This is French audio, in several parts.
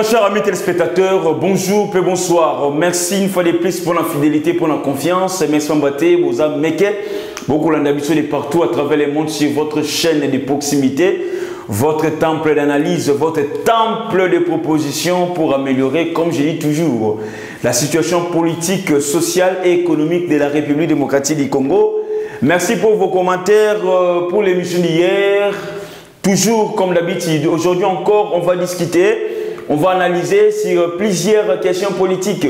Très chers amis téléspectateurs, bonjour et bonsoir. Merci une fois de plus pour la fidélité, pour la confiance. Merci Mbaté, Boza Meke. Beaucoup d'habitude de partout à travers le monde sur votre chaîne de proximité, votre temple d'analyse, votre temple de propositions pour améliorer, comme je dis toujours, la situation politique, sociale et économique de la République démocratique du Congo. Merci pour vos commentaires pour l'émission d'hier. Toujours comme d'habitude, aujourd'hui encore, on va discuter. On va analyser sur plusieurs questions politiques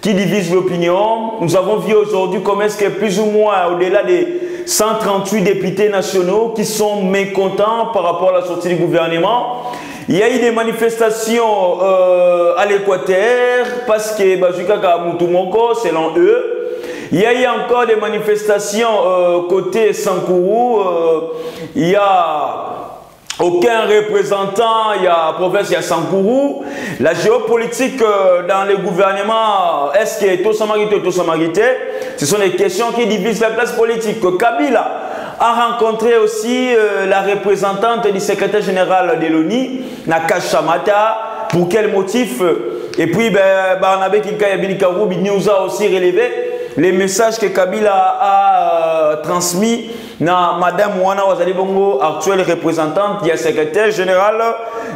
qui divisent l'opinion. Nous avons vu aujourd'hui comment est-ce que plus ou moins au-delà des 138 députés nationaux qui sont mécontents par rapport à la sortie du gouvernement. Il y a eu des manifestations à l'Équateur parce que Bajuka Kamutumoko, selon eux. Il y a eu encore des manifestations côté Sankourou. Il y a aucun représentant, il y a province, il y a Sankourou. La géopolitique dans le gouvernement, est-ce que tout samarité ou tout samarité? Ce sont des questions qui divisent la classe politique. Kabila a rencontré aussi la représentante du secrétaire général de l'ONU, Nakash Chamata. Pour quel motif? Et puis, Barnabé Kinkayabilikaroubi nous a aussi relevé les messages que Kabila a transmis à Madame Mouana Wazalibongo, actuelle représentante du secrétaire général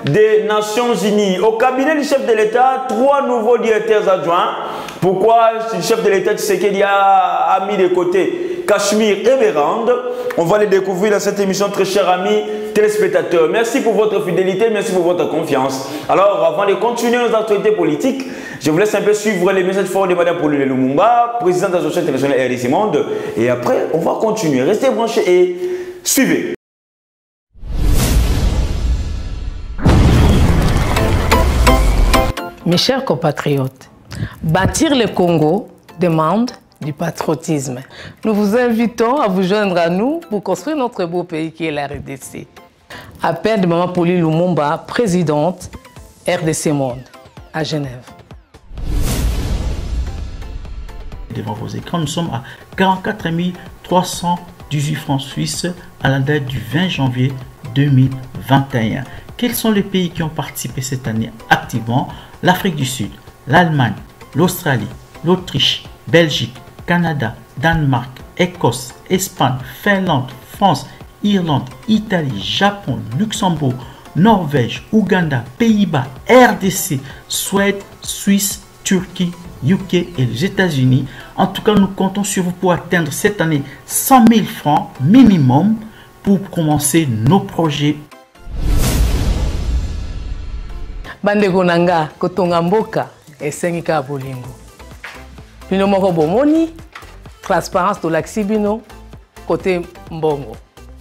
des Nations Unies. Au cabinet du chef de l'État, 3 nouveaux directeurs adjoints. Pourquoi le chef de l'État Tshisekedi a mis de côté Cachemire et Vérande? On va les découvrir dans cette émission, très chers amis téléspectateurs. Merci pour votre fidélité, merci pour votre confiance. Alors, avant de continuer nos actualités politiques, je vous laisse un peu suivre les messages forts de Mme Pauline Lumumba, présidente de l'Association internationale RDC Monde. Et après, on va continuer. Restez branchés et suivez. Mes chers compatriotes, bâtir le Congo demande du patriotisme. Nous vous invitons à vous joindre à nous pour construire notre beau pays qui est la RDC. Appel de Mme Pauline Lumumba, présidente RDC Monde, à Genève. Devant vos écrans, nous sommes à 44 318 francs suisses à la date du 20 janvier 2021. Quels sont les pays qui ont participé cette année activement? L'Afrique du Sud, l'Allemagne, l'Australie, l'Autriche, Belgique, Canada, Danemark, Écosse, Espagne, Finlande, France, Irlande, Italie, Japon, Luxembourg, Norvège, Ouganda, Pays-Bas, RDC, Suède, Suisse, Turquie, UK et les États-Unis. En tout cas, nous comptons sur vous pour atteindre cette année 100 000 francs minimum pour commencer nos projets. Bandeko nanga kotonga mboka esengika bolingo. Bino moko bomoni transparence to l'axi bino côté mbongo.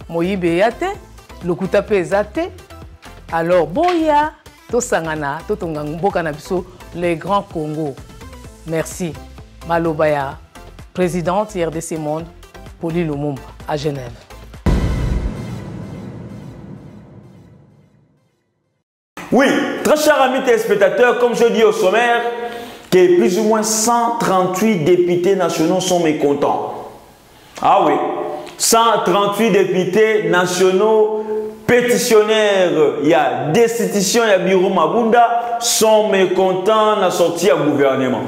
Moyibe yate, lokuta pe zate. Alors boya to sangana to tonga mboka na biso les grands Congo. Merci. Malobaya, présidente RDC Monde, Pauline Lumumba, à Genève. Oui, très chers amis téléspectateurs, comme je dis au sommaire, que plus ou moins 138 députés nationaux sont mécontents. Ah oui, 138 députés nationaux pétitionnaires, il y a destitution, il y a Biro Mabunda, sont mécontents de la sortie du gouvernement.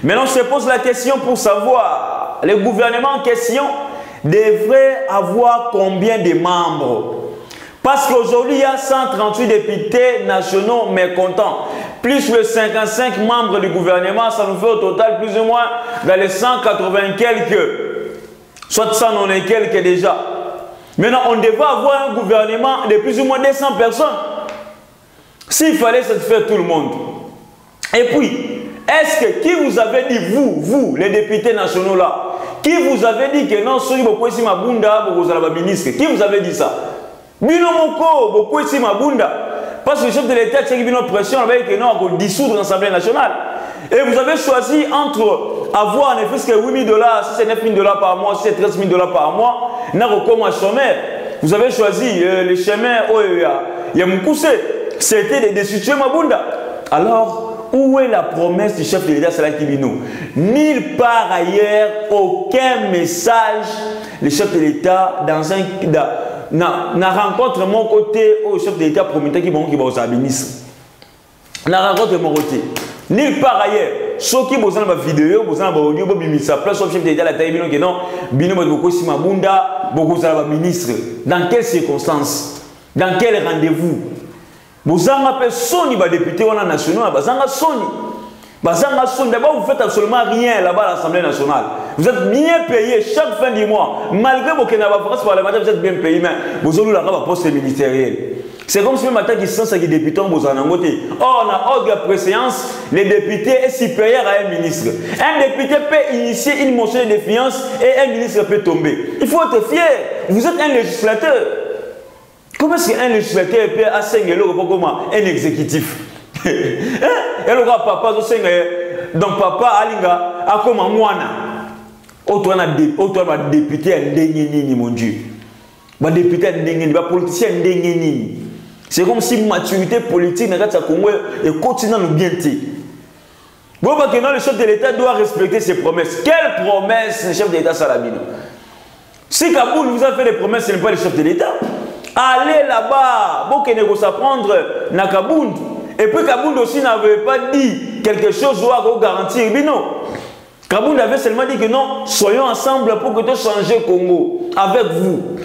Maintenant, on se pose la question pour savoir, le gouvernement en question devrait avoir combien de membres? Parce qu'aujourd'hui, il y a 138 députés nationaux mécontents. Plus les 55 membres du gouvernement, ça nous fait au total plus ou moins dans les 180 quelques, soit 190 quelques déjà. Maintenant, on devait avoir un gouvernement de plus ou moins 200 personnes. S'il fallait satisfaire tout le monde. Et puis, est-ce que qui vous avait dit, vous, les députés nationaux là, qui vous avait dit que non, soyez beaucoup ici Mabunda, beaucoup à la ministre, qui vous avait dit ça? Binomoko, beaucoup ici Mabunda. Parce que le chef de l'État, c'est une pression avec que non, on dissoudre l'Assemblée nationale. Et vous avez choisi entre avoir ne fût-ce que 8 000 $, si c'est 9 000 $ par mois, si c'est 13 000 $ par mois, n'a recours à chômeur. Vous avez choisi les chemins, il y a Moukoussé, c'était de destituer Mabunda. Alors, où est la promesse du chef de l'État, Salah Kibino? Nulle part ailleurs, aucun message, le chef de l'État, dans un. Na rencontre mon côté au chef de l'État promettait qu'il va au ministre. na raconte mon côté. Nulle part ailleurs. Ceux qui ont ma vidéo, vous avez audio, vous avez sa place, chef d'État, la taille, que non, bino beaucoup si ma bunda, beaucoup de ministre. Dans quelles circonstances? Dans quel rendez-vous? Vous avez personne qui député au national, vous avez sonné. D'abord, vous faites absolument rien là-bas à l'Assemblée nationale. Vous êtes bien payé chaque fin du mois. Malgré vos France parlementaire, vous êtes bien payé, mais vous avez la poste ministérielle. C'est comme si le matin qui sont les députés vous en côté. Or, on a ordre de préséance, les députés est supérieur à un ministre. Un député peut initier une motion de défiance et un ministre peut tomber. Il faut être fier. Vous êtes un législateur. Comment est-ce qu'un législateur peut assigner un exécutif? Et le gars papa donc papa alinga akoma mwana otwana député ndenge nini mon Dieu ba député ndenge nini ba politicien ndenge nini. C'est comme si maturité politique na kati ya Congo et continue nous bien té. Bon parce que le chef de l'État doit respecter ses promesses. Quelle promesse le chef de l'État Salabino? Si Kaboul vous a fait des promesses, ce n'est pas le chef de l'État. Allez là-bas, bon que négocie prendre na Kaboul. Et puis Kaboul aussi n'avait pas dit quelque chose doit garantir. Mais non. Kaboul avait seulement dit que non, soyons ensemble pour que tout change Congo avec vous.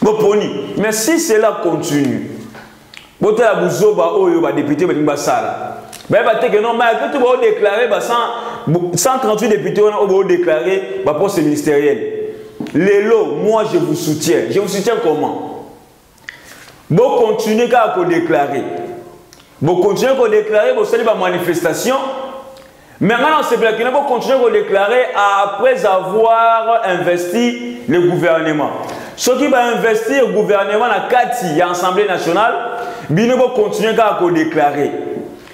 Bon, poni. Mais si cela continue, bon, tu as député, que non, mais tu vas déclarer 138 députés ont déclaré poste ministériel. Les lots, moi je vous soutiens. Je vous soutiens comment? Bon, continuez à déclarer. Vous continuez à déclarer, vous savez, manifestation. Mais maintenant, c'est bien que vous continuez à déclarer après avoir investi le gouvernement. Ceux qui vont investir le gouvernement dans l'Assemblée nationale, ils vont continuer à déclarer.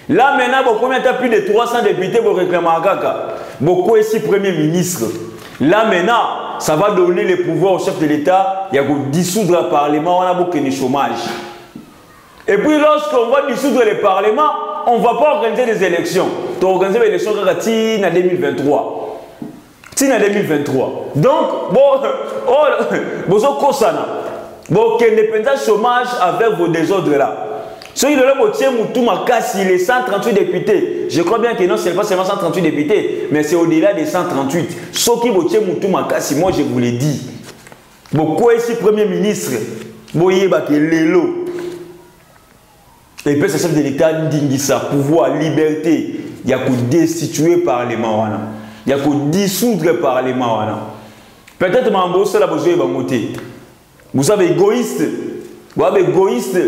Là, maintenant, vous avez plus de 300 députés pour réclamer à Kaka. Beaucoup ici, Premier ministre. Là, maintenant, ça va donner le pouvoir au chef de l'État. Il y a dissoudre le Parlement, on a beaucoup de chômage. Et puis lorsqu'on va dissoudre le Parlement, on ne va pas organiser des élections. Tu vas organiser des élections en 2023. En 2023. Donc, bon, quelle dépendance chômage avec vos désordres là. Ceux qui ont les 138 députés, je crois bien que non, ce n'est pas seulement 138 députés, mais c'est au-delà des 138. Ceux qui ont moi je vous l'ai dit. Beaucoup ici, Premier ministre, et puis, ce chef de l'État dit ça, pouvoir, liberté, il y a que destituer le Parlement. Il y a que dissoudre le Parlement. Peut-être que je vais vous dire, vous savez, égoïste. Vous avez égoïste.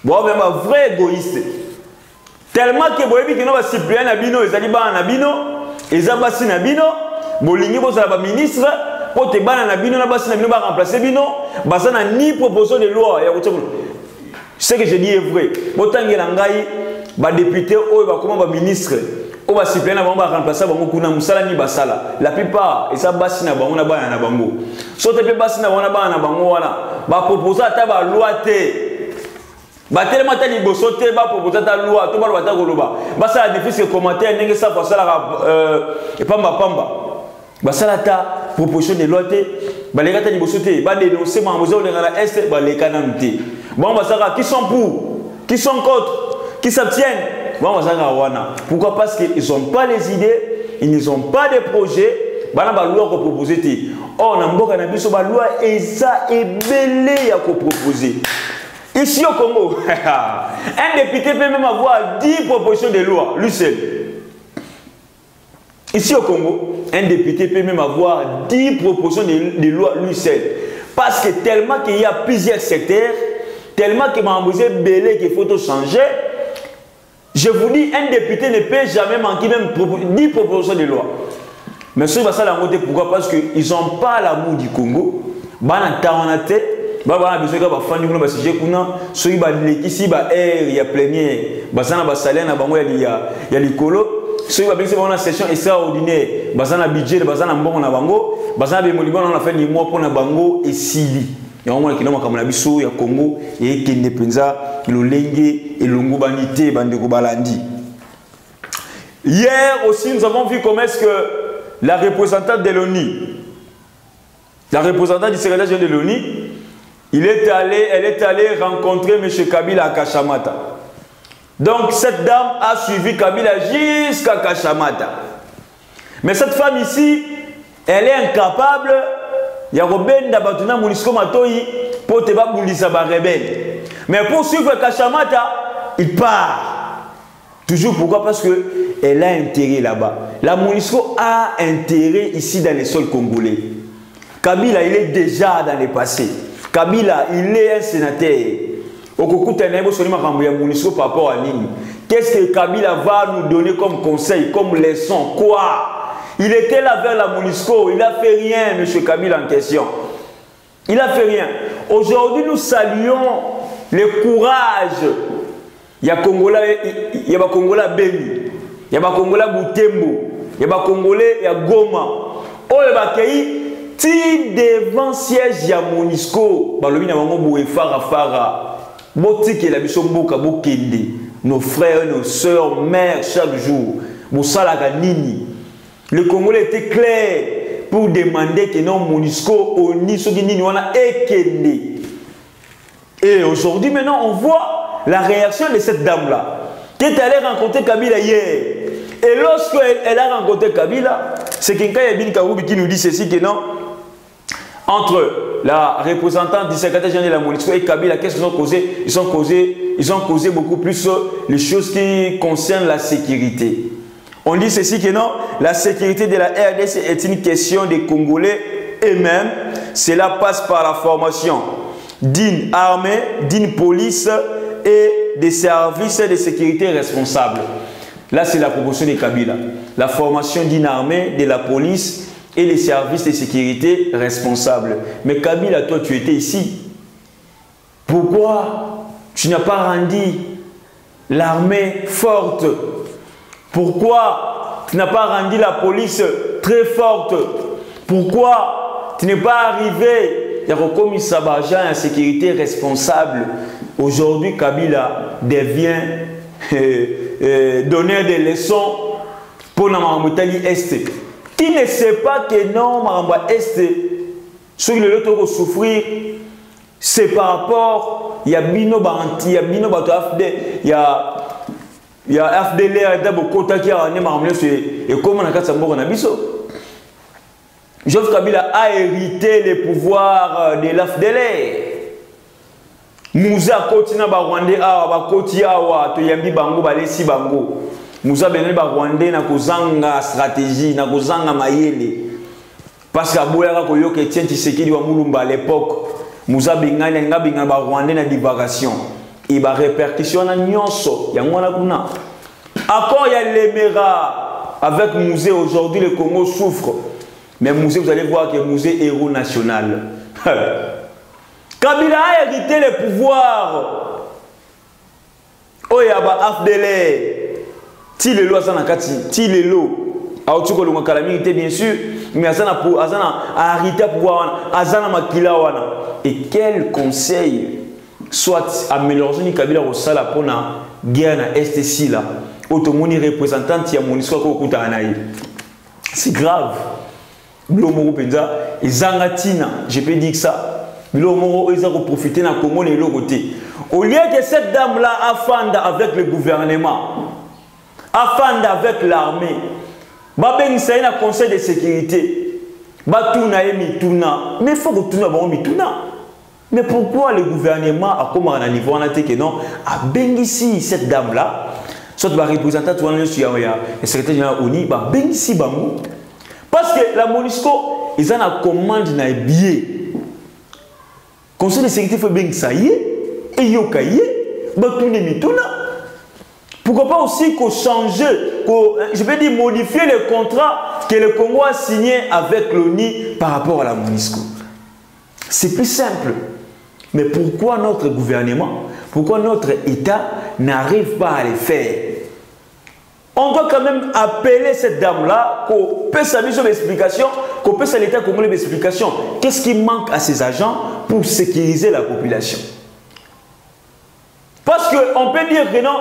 Vous avez un vrai égoïste. Tellement que vous avez dit que nous avons suppléé Nabino, ils ont Nabino, ils ont bassi Nabino, Bolingi, vous avez un ministre, pour te ban Nabino, Nabino va remplacer Bino, Bassan n'a ni proposition de loi. Ce que je dis est vrai. Autant que les députés, les ministres, les suppléants va remplacer la plupart, ils sont bassi na bango na bana na bango. Sote pe bassi na bana na bango wana. Ba proposer ta ba loi te. Ba tellement ta liboso te ba proposer ta loi, to ba loi ta koloba. Ba ça difficile commentaire ndenge ça pour ça la pamba. Ba ça ta proposition de loi te. Ba les gars liboso te, ba dénoncer ma mozo le ngala est ba les kanam te. Bon, qui sont pour, qui sont contre, qui s'abstiennent. Bon, pourquoi? Parce qu'ils n'ont pas les idées, ils n'ont pas de projets. Ils ont proposé. Or, on a une loi et ça est belé à proposer. Ici au Congo, un député peut même avoir 10 propositions de loi, lui seul. Ici au Congo, un député peut même avoir 10 propositions de loi, lui seul. Parce que tellement qu'il y a plusieurs secteurs, tellement que Mambouzé belé qu'il faut tout changer. Je vous dis, un député ne peut jamais manquer même 10 propositions de loi. Mais ceux qui ça pourquoi? Parce qu'ils n'ont pas l'amour du Congo. Ils n'ont pas besoin de faire ceux qui il y a plénière, il y a l'écolo. Ceux qui ont une session extraordinaire, il y a un budget, il y a un bon bango, il y a un fait mois pour un bango et Sili. Il y a un Congo, et Kende Penza, Lolenge et Longobanité, Bandeko Balandi. Hier aussi, nous avons vu comment est-ce que la représentante de l'ONU, la représentante du secrétaire général de l'ONU, elle est allée rencontrer M. Kabila à Kachamata. Donc cette dame a suivi Kabila jusqu'à Kachamata. Mais cette femme ici, elle est incapable. Il y a Robin Dabatuna Monisco Matoi pour te babulisa rebelle. Mais pour suivre Kachamata, il part. Toujours pourquoi? Parce qu'elle a intérêt là-bas. La Monisco a intérêt ici dans les sols congolais. Kabila, il est déjà dans le passé. Kabila, il est un sénateur. Par rapport à Nini. Qu'est-ce que Kabila va nous donner comme conseil, comme leçon? Quoi? Il était là vers la MONUSCO, il n'a fait rien, M. Kabila en question. Il n'a fait rien. Aujourd'hui, nous saluons le courage. Il y a Congolais, il y a Congolais Beni, il y a Congolais Boutembo, il y a Congolais, il y a Goma. Oh, il y a ti devant siège ya MONUSCO, balobi na bango boye fara. Botike la biso mboka bokende, nos frères, nos sœurs, mères chaque jour. Bosalaka nini. Le Congolais était clair pour demander que non MONUSCO oni soki nini wana ekende. Et aujourd'hui maintenant on voit la réaction de cette dame là qui est allée rencontrer Kabila hier. Et lorsqu'elle a rencontré Kabila, c'est quelqu'un qui nous dit ceci que non. Entre la représentante du secrétaire général de la MONUSCO et Kabila, qu'est-ce qu'ils ont causé? Ils ont causé beaucoup plus les choses qui concernent la sécurité. On dit ceci que non, la sécurité de la RDC est une question des Congolais eux-mêmes. Cela passe par la formation d'une armée, d'une police et des services de sécurité responsables. Là, c'est la proposition de Kabila. La formation d'une armée, de la police et les services de sécurité responsables. Mais Kabila, toi, tu étais ici. Pourquoi tu n'as pas rendu l'armée forte? Pourquoi tu n'as pas rendu la police très forte? Pourquoi tu n'es pas arrivé à recommis Sabajan à sécurité responsable? Aujourd'hui, Kabila devient donneur de leçons pour la Maramutali Est. Qui ne sait pas que non, Maramba Est, ce que le autre souffrir, c'est par rapport, il y a Bino Banti, il y a Bino Batafde, il y a FDLR, Dabokota qui a amené Maramba et comment on a fait ça, Nabiso. Joseph Kabila a hérité les pouvoirs de l'FDLR. Mouza Kotina Barwande Awa, Bakoti Awa, Toyambi Bango, Balesi Bango. Mouza Benel Barwande na kozanga stratégie, na kozanga mayele. Parce que Aboyara Koyo Ketien Tshisekedi wa Mulumba à l'époque, Mouza Bengani nga Bengani Barwande na divagation. Et ba répercussion na nyonso, yangwana kuna. Encore il y a l'Emera avec Mouzé aujourd'hui le Congo souffre. Mais Mouzé, vous allez voir que Mouzé est héros national. Kabila a hérité le pouvoir. Oh, il y a AFDL. Ti le lo azana kati, ti le lo. Aotuko longa calamité bien sûr, mais azana a hérité le pouvoir, azana makila wana. Et quel conseil soit améliorer ni Kabila au sala pona guerre na est si là. Automoni représentante ya MONUSCO ko kuta anayi. C'est grave. Blomoro penza ezangatina, je peux dire que ça. Blomoro ils ont profité na Congo les côté. Au lieu que cette dame là affande avec le gouvernement, affande avec l'armée, ba bengisa na conseil de sécurité, ba tuna mituna, mais faut que tuna ba mituna. Mais pourquoi le gouvernement a comme à niveau on a dit que non, a bengisi cette dame là, soit ba représentant tout le secrétaire général ONU, ba bengisi bango. Parce que la MONUSCO, ils ont la commande na billet. Conseil de sécurité fait bien ça y est, et yokaye, batune mituna. Pourquoi pas aussi qu'on change, je vais dire modifier le contrat que le Congo a signé avec l'ONU par rapport à la MONUSCO. C'est plus simple. Mais pourquoi notre gouvernement, pourquoi notre État n'arrive pas à le faire? On doit quand même appeler cette dame-là, qu'on peut savoir son explication, qu'on peut savoir l'État congolais l'explication. Qu'est-ce qui manque à ces agents pour sécuriser la population? Parce qu'on peut dire que non,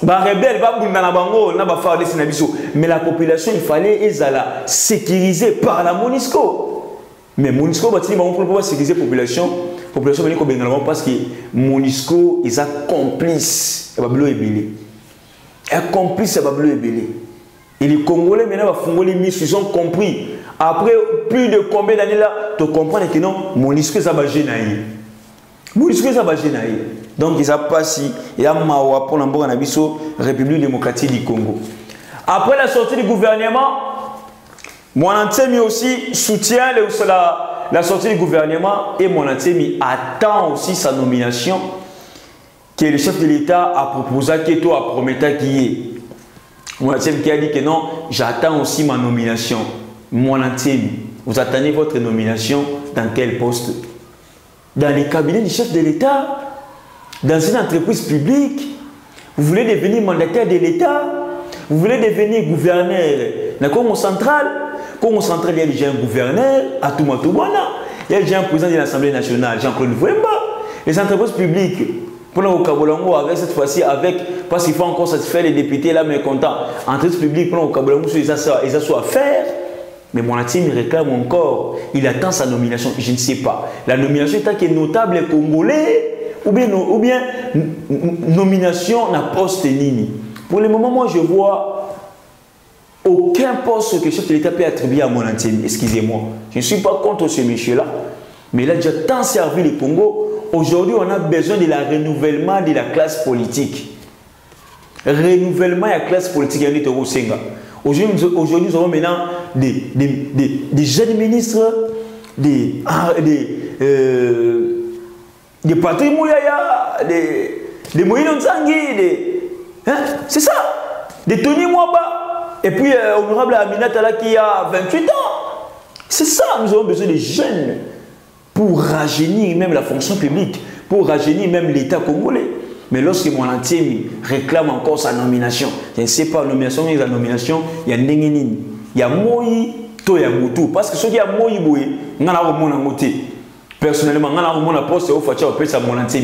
rebelle, mais la population, il fallait la sécuriser par la MONUSCO. Mais MONUSCO va pouvoir sécuriser la population, population parce que Monisco ils sont complices et Babylone est belé. Et complice et Babylone est belé. Et les Congolais maintenant ils ont compris. Après plus de combien d'années là, tu comprends que non, Monisco ça va gêner. Monisco ça va gêner. Donc ils ont passé et à Mawa pour l'emploi en République démocratique du Congo. Après la sortie du gouvernement, Monantemi aussi soutient la sortie du gouvernement et Monantemi attend aussi sa nomination que le chef de l'État a proposé que toi a promis qui est. Monantemi qui a dit que non, j'attends aussi ma nomination. Monantemi, vous attendez votre nomination dans quel poste? Dans les cabinets du chef de l'État? Dans une entreprise publique? Vous voulez devenir mandataire de l'État? Vous voulez devenir gouverneur? Dans le Congo central, il y a déjà un gouverneur, Atouma Toubana. Il y a déjà un président de l'Assemblée nationale, Jean-Claude Vouemba. Les entreprises publiques, pour le Kabolango, avec cette fois-ci, parce qu'il faut encore satisfaire les députés là, mécontents. Entreprises publiques, pour le Kabolango, ils ont soit à faire. Mais mon team réclame encore. Il attend sa nomination. Je ne sais pas. La nomination est un notable congolais ou bien nomination n'a poste Nini. Pour le moment, moi, je vois aucun poste que le chef de l'État peut attribuer à mon team. Excusez-moi. Je ne suis pas contre ce monsieur-là. Mais il a déjà tant servi le Congo. Aujourd'hui, on a besoin de la renouvellement de la classe politique. Renouvellement de la classe politique. Aujourd'hui, nous avons maintenant des jeunes ministres, des Patrick Mouyaya, des Moïse Nzangi, c'est ça, des Tony Mwaba, et puis honorable Aminata qui a 28 ans. C'est ça, nous avons besoin de jeunes pour rajeunir même la fonction publique, pour rajeunir même l'État congolais. Mais lorsque mon entier réclame encore sa nomination, je ne sais pas, la nomination, il y a Nengenini, il y a Moï, il y a Moutou. Parce que ce qui a Moï, il y a un côté. Personnellement, il y a un poste au Fatia, on peut sa mon entier.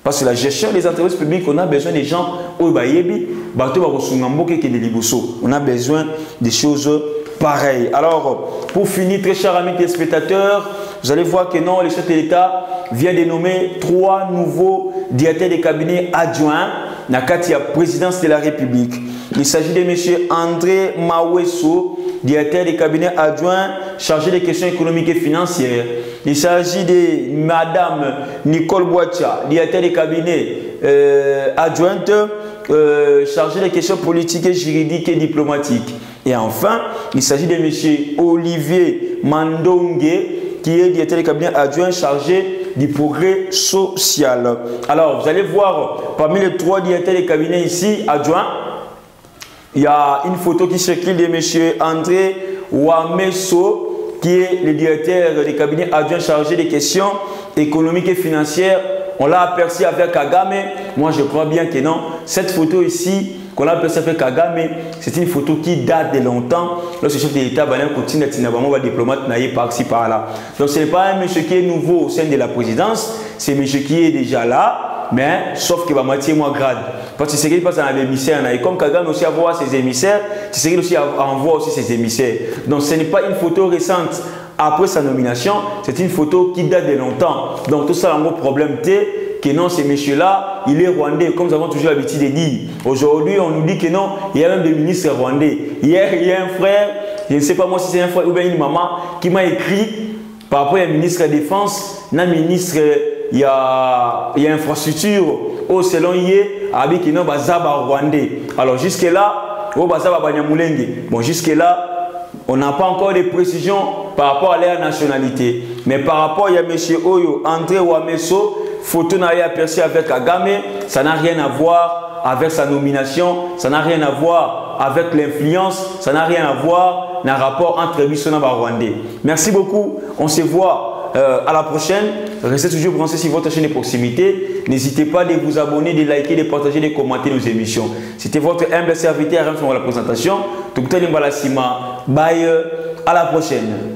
Parce que la gestion des entreprises publiques, on a besoin des gens au Bayebi, on a besoin des choses pareilles. Alors, pour finir, très chers amis téléspectateurs, vous allez voir que non, le chef de l'État vient de nommer 3 nouveaux directeurs de cabinet adjoints dans la présidence de la République. Il s'agit de M. André Mawesso, directeur de cabinet adjoint chargé des questions économiques et financières. Il s'agit de Mme Nicole Boacha, directeur de cabinet adjointe chargée des questions politiques, juridiques et diplomatiques. Et enfin, il s'agit de M. Olivier Mandongue, qui est directeur de cabinet adjoint chargé du progrès social. Alors, vous allez voir, parmi les 3 directeurs de cabinet ici, adjoints, il y a une photo qui circule de M. André Wameso, qui est le directeur de cabinet adjoint chargé des questions économiques et financières. On l'a aperçu avec Kagame. Moi, je crois bien que non. Cette photo ici, qu'on a aperçu avec Kagame, c'est une photo qui date de longtemps. Lorsque le chef de l'État continue à diplomate naïe par-ci par-là. Donc, ce n'est pas un monsieur qui est nouveau au sein de la présidence, c'est un monsieur qui est déjà là, mais sauf qu'il va moitié moins grade. Parce que c'est ce qui passe dans l'émissaire. Et comme Kagame aussi envoie ses émissaires, c'est ce qu'il aussi envoie aussi ses émissaires. Donc, ce n'est pas une photo récente après sa nomination, c'est une photo qui date de longtemps. Donc, tout ça, un gros problème, que non, ce monsieur-là, il est rwandais, comme nous avons toujours l'habitude de dire. Aujourd'hui, on nous dit que non, il y a même des ministres rwandais. Hier, il y a un frère, je ne sais pas moi si c'est un frère ou bien une maman, qui m'a écrit par rapport à un ministre de la Défense, un ministre, il y a infrastructure, au selon Yé, avec un rwandais. Alors, jusque-là, bon, jusque-là, on n'a pas encore de précisions par rapport à leur nationalité. Mais par rapport à M. Oyo, André Wameso, photo n'a rien aperçu avec Kagame, ça n'a rien à voir avec sa nomination, ça n'a rien à voir avec l'influence, ça n'a rien à voir dans le rapport entre Bissona et Rwandais. Merci beaucoup, on se voit à la prochaine. Restez toujours branchés sur votre chaîne de proximité. N'hésitez pas de vous abonner, de liker, de partager, de commenter nos émissions. C'était votre humble serviteur à la présentation. Tout le monde, bye, à la prochaine.